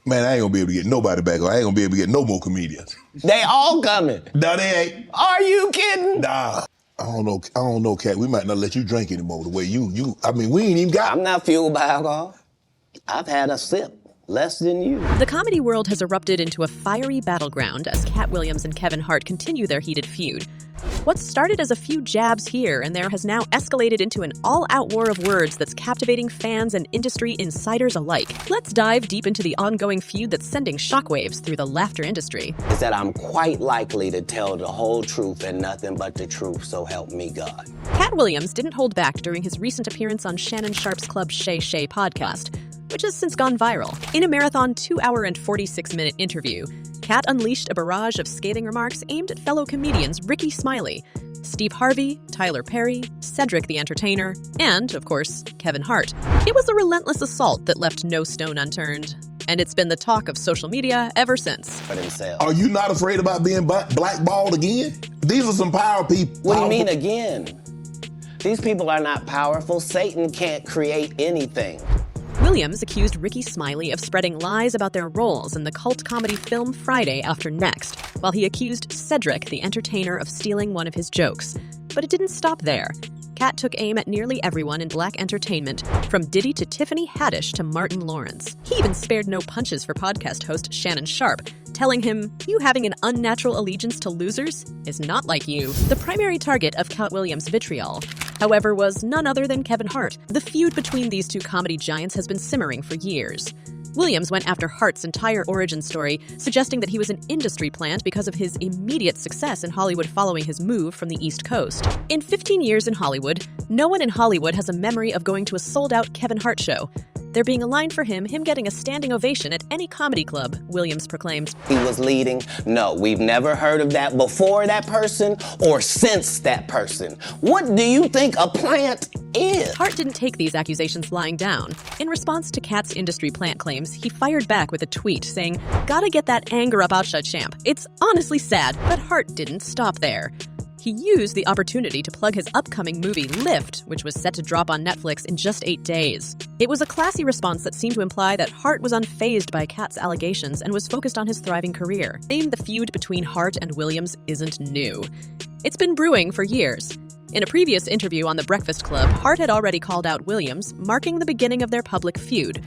Man, I ain't gonna be able to get nobody back. I ain't gonna be able to get no more comedians. They all coming. No, they ain't. Are you kidding? Nah. I don't know, Kat. We might not let you drink anymore the way I mean, we ain't even got... I'm not fueled by alcohol. I've had a sip. Less than you. The comedy world has erupted into a fiery battleground as Katt Williams and Kevin Hart continue their heated feud. What started as a few jabs here and there has now escalated into an all-out war of words that's captivating fans and industry insiders alike. Let's dive deep into the ongoing feud that's sending shockwaves through the laughter industry. Is that I'm quite likely to tell the whole truth and nothing but the truth, so help me God. Katt Williams didn't hold back during his recent appearance on Shannon Sharpe's Club Shay podcast, which has since gone viral. In a marathon 2-hour and 46-minute interview, Katt unleashed a barrage of scathing remarks aimed at fellow comedians Ricky Smiley, Steve Harvey, Tyler Perry, Cedric the Entertainer, and, of course, Kevin Hart. It was a relentless assault that left no stone unturned, and it's been the talk of social media ever since. For themselves. Are you not afraid about being blackballed again? These are some power people. What do you mean again? These people are not powerful. Satan can't create anything. Williams accused Ricky Smiley of spreading lies about their roles in the cult comedy film Friday After Next, while he accused Cedric the Entertainer of stealing one of his jokes. But it didn't stop there. Katt took aim at nearly everyone in black entertainment, from Diddy to Tiffany Haddish to Martin Lawrence. He even spared no punches for podcast host Shannon Sharpe, telling him, "You having an unnatural allegiance to losers is not like you." The primary target of Katt Williams' vitriol, however, was none other than Kevin Hart. The feud between these two comedy giants has been simmering for years. Williams went after Hart's entire origin story, suggesting that he was an industry plant because of his immediate success in Hollywood following his move from the East Coast. In 15 years in Hollywood, no one in Hollywood has a memory of going to a sold-out Kevin Hart show. There being a line for him getting a standing ovation at any comedy club, Williams proclaimed. He was leading. No, we've never heard of that before that person or since that person. What do you think a plant is? Hart didn't take these accusations lying down. In response to Katt's industry plant claims, he fired back with a tweet saying, "Gotta get that anger up out ya, champ. It's honestly sad." But Hart didn't stop there. He used the opportunity to plug his upcoming movie, Lift, which was set to drop on Netflix in just 8 days. It was a classy response that seemed to imply that Hart was unfazed by Katt's allegations and was focused on his thriving career. Saying the feud between Hart and Williams isn't new. It's been brewing for years. In a previous interview on The Breakfast Club, Hart had already called out Williams, marking the beginning of their public feud.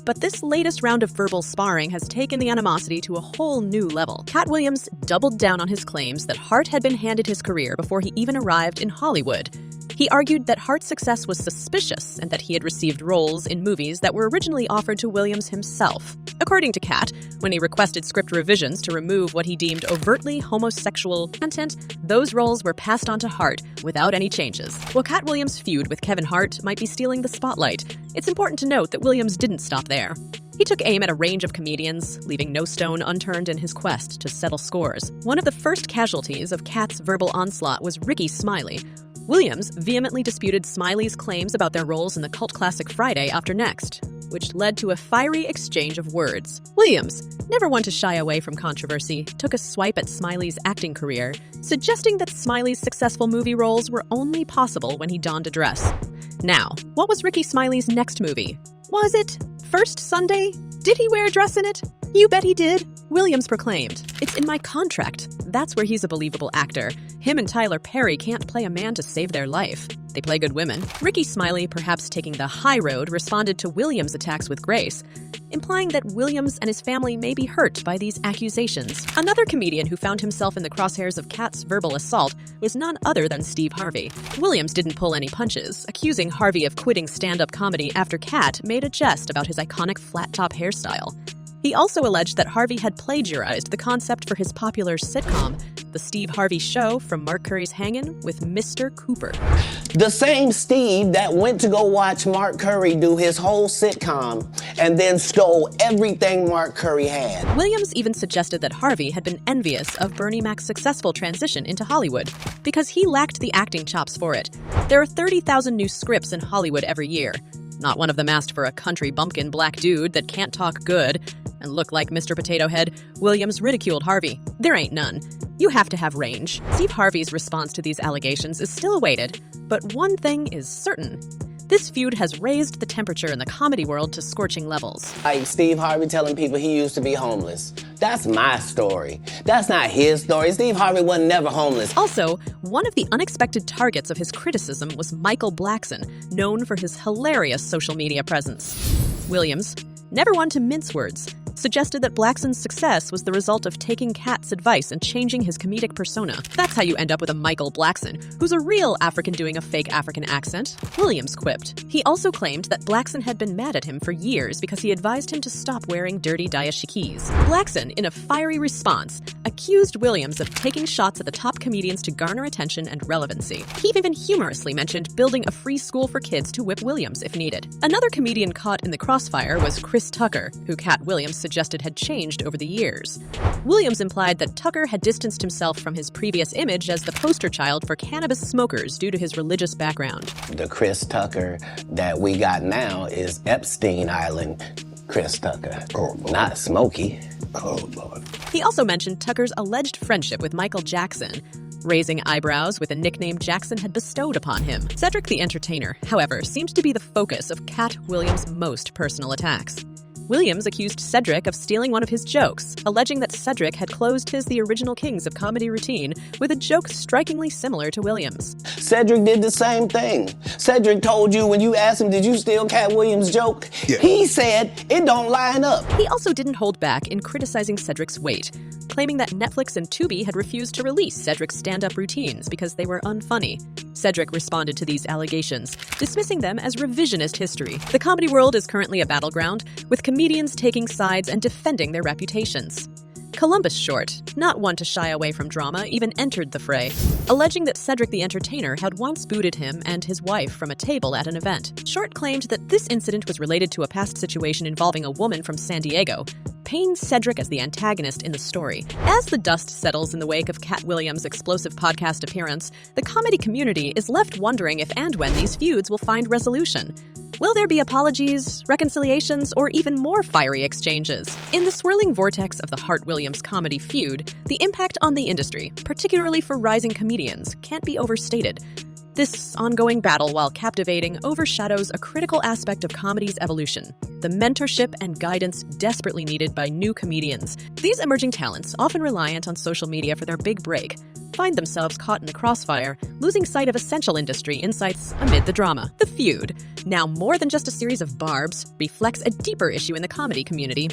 But this latest round of verbal sparring has taken the animosity to a whole new level. Katt Williams doubled down on his claims that Hart had been handed his career before he even arrived in Hollywood. He argued that Hart's success was suspicious and that he had received roles in movies that were originally offered to Williams himself. According to Katt, when he requested script revisions to remove what he deemed overtly homosexual content, those roles were passed on to Hart without any changes. While Katt Williams' feud with Kevin Hart might be stealing the spotlight, it's important to note that Williams didn't stop there. He took aim at a range of comedians, leaving no stone unturned in his quest to settle scores. One of the first casualties of Katt's verbal onslaught was Ricky Smiley. Williams vehemently disputed Smiley's claims about their roles in the cult classic Friday After Next, which led to a fiery exchange of words. Williams, never one to shy away from controversy, took a swipe at Smiley's acting career, suggesting that Smiley's successful movie roles were only possible when he donned a dress. Now, what was Ricky Smiley's next movie? Was it First Sunday? Did he wear a dress in it? You bet he did. Williams proclaimed, "It's in my contract." That's where he's a believable actor. Him and Tyler Perry can't play a man to save their life. They play good women. Ricky Smiley, perhaps taking the high road, responded to Williams' attacks with grace, implying that Williams and his family may be hurt by these accusations. Another comedian who found himself in the crosshairs of Katt's verbal assault was none other than Steve Harvey. Williams didn't pull any punches, accusing Harvey of quitting stand-up comedy after Katt made a jest about his iconic flat-top hairstyle. He also alleged that Harvey had plagiarized the concept for his popular sitcom, The Steve Harvey Show, from Mark Curry's Hangin' with Mr. Cooper. The same Steve that went to go watch Mark Curry do his whole sitcom and then stole everything Mark Curry had. Williams even suggested that Harvey had been envious of Bernie Mac's successful transition into Hollywood because he lacked the acting chops for it. There are 30,000 new scripts in Hollywood every year. Not one of them asked for a country bumpkin black dude that can't talk good and look like Mr. Potato Head. Williams ridiculed Harvey. There ain't none. You have to have range. Steve Harvey's response to these allegations is still awaited, but one thing is certain. This feud has raised the temperature in the comedy world to scorching levels. Like Steve Harvey telling people he used to be homeless. That's my story. That's not his story. Steve Harvey was never homeless. Also, one of the unexpected targets of his criticism was Michael Blackson, known for his hilarious social media presence. Williams, never one to mince words, suggested that Blackson's success was the result of taking Katt's advice and changing his comedic persona. That's how you end up with a Michael Blackson, who's a real African doing a fake African accent, Williams quipped. He also claimed that Blackson had been mad at him for years because he advised him to stop wearing dirty dashikis. Blackson, in a fiery response, accused Williams of taking shots at the top comedians to garner attention and relevancy. He even humorously mentioned building a free school for kids to whip Williams if needed. Another comedian caught in the crossfire was Chris Tucker, who Katt Williams suggested had changed over the years. Williams implied that Tucker had distanced himself from his previous image as the poster child for cannabis smokers due to his religious background. The Chris Tucker that we got now is Epstein Island Chris Tucker. Oh, Lord. Not Smokey. Oh, Lord. He also mentioned Tucker's alleged friendship with Michael Jackson, raising eyebrows with a nickname Jackson had bestowed upon him. Cedric the Entertainer, however, seemed to be the focus of Katt Williams' most personal attacks. Williams accused Cedric of stealing one of his jokes, alleging that Cedric had closed his The Original Kings of Comedy routine with a joke strikingly similar to Williams. Cedric did the same thing. Cedric told you when you asked him, did you steal Katt Williams' joke? Yeah. He said, it don't line up. He also didn't hold back in criticizing Cedric's weight, claiming that Netflix and Tubi had refused to release Cedric's stand-up routines because they were unfunny. Cedric responded to these allegations, dismissing them as revisionist history. The comedy world is currently a battleground, with comedians taking sides and defending their reputations. Columbus Short, not one to shy away from drama, even entered the fray, alleging that Cedric the Entertainer had once booted him and his wife from a table at an event. Short claimed that this incident was related to a past situation involving a woman from San Diego, painting Cedric as the antagonist in the story. As the dust settles in the wake of Katt Williams' explosive podcast appearance, the comedy community is left wondering if and when these feuds will find resolution. Will there be apologies, reconciliations, or even more fiery exchanges? In the swirling vortex of the Hart Williams comedy feud, the impact on the industry, particularly for rising comedians, can't be overstated. This ongoing battle, while captivating, overshadows a critical aspect of comedy's evolution: the mentorship and guidance desperately needed by new comedians. These emerging talents, often reliant on social media for their big break, find themselves caught in the crossfire, losing sight of essential industry insights amid the drama. The feud, now more than just a series of barbs, reflects a deeper issue in the comedy community.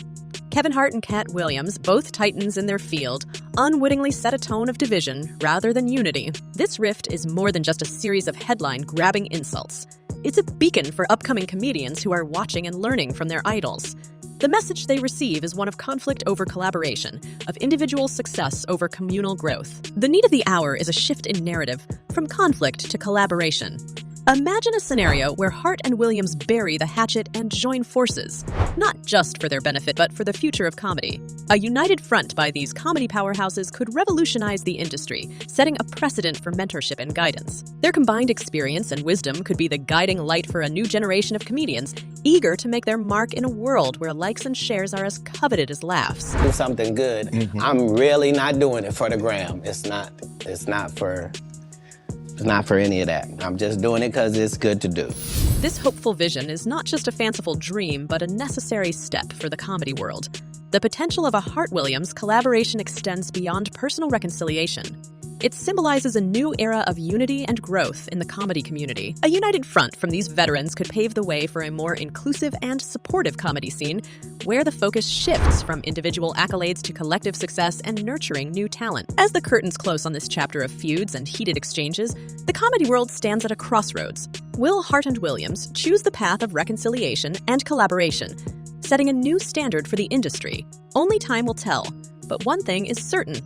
Kevin Hart and Katt Williams, both titans in their field, unwittingly set a tone of division rather than unity. This rift is more than just a series of headline-grabbing insults. It's a beacon for upcoming comedians who are watching and learning from their idols. The message they receive is one of conflict over collaboration, of individual success over communal growth. The need of the hour is a shift in narrative, from conflict to collaboration. Imagine a scenario where Hart and Williams bury the hatchet and join forces, not just for their benefit, but for the future of comedy. A united front by these comedy powerhouses could revolutionize the industry, setting a precedent for mentorship and guidance. Their combined experience and wisdom could be the guiding light for a new generation of comedians, eager to make their mark in a world where likes and shares are as coveted as laughs. Do something good. I'm really not doing it for the gram. It's not for any of that. I'm just doing it because it's good to do. This hopeful vision is not just a fanciful dream, but a necessary step for the comedy world. The potential of a Hart Williams collaboration extends beyond personal reconciliation. It symbolizes a new era of unity and growth in the comedy community. A united front from these veterans could pave the way for a more inclusive and supportive comedy scene, where the focus shifts from individual accolades to collective success and nurturing new talent. As the curtains close on this chapter of feuds and heated exchanges, the comedy world stands at a crossroads. Will Hart and Williams choose the path of reconciliation and collaboration, setting a new standard for the industry? Only time will tell, but one thing is certain: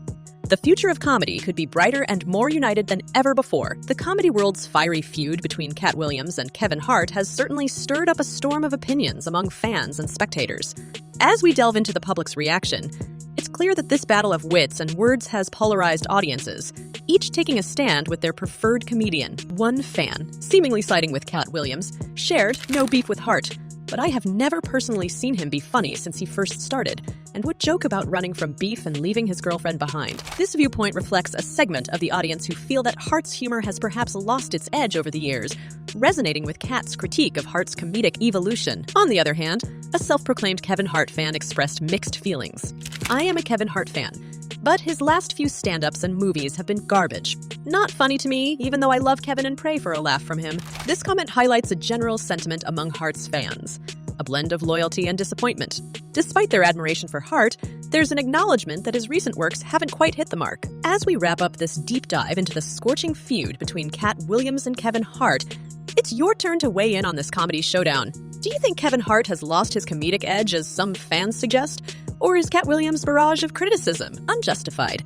the future of comedy could be brighter and more united than ever before. The comedy world's fiery feud between Katt Williams and Kevin Hart has certainly stirred up a storm of opinions among fans and spectators. As we delve into the public's reaction, it's clear that this battle of wits and words has polarized audiences, each taking a stand with their preferred comedian. One fan, seemingly siding with Katt Williams, shared no beef with Hart, but I have never personally seen him be funny since he first started, and would joke about running from beef and leaving his girlfriend behind. This viewpoint reflects a segment of the audience who feel that Hart's humor has perhaps lost its edge over the years, resonating with Katt's critique of Hart's comedic evolution. On the other hand, a self-proclaimed Kevin Hart fan expressed mixed feelings. I am a Kevin Hart fan, but his last few stand-ups and movies have been garbage. Not funny to me, even though I love Kevin and pray for a laugh from him. This comment highlights a general sentiment among Hart's fans, a blend of loyalty and disappointment. Despite their admiration for Hart, there's an acknowledgement that his recent works haven't quite hit the mark. As we wrap up this deep dive into the scorching feud between Katt Williams and Kevin Hart, it's your turn to weigh in on this comedy showdown. Do you think Kevin Hart has lost his comedic edge, as some fans suggest? Or is Katt Williams' barrage of criticism unjustified?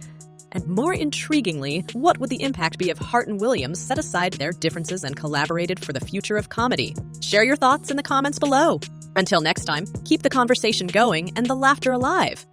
And more intriguingly, what would the impact be if Hart and Williams set aside their differences and collaborated for the future of comedy? Share your thoughts in the comments below. Until next time, keep the conversation going and the laughter alive.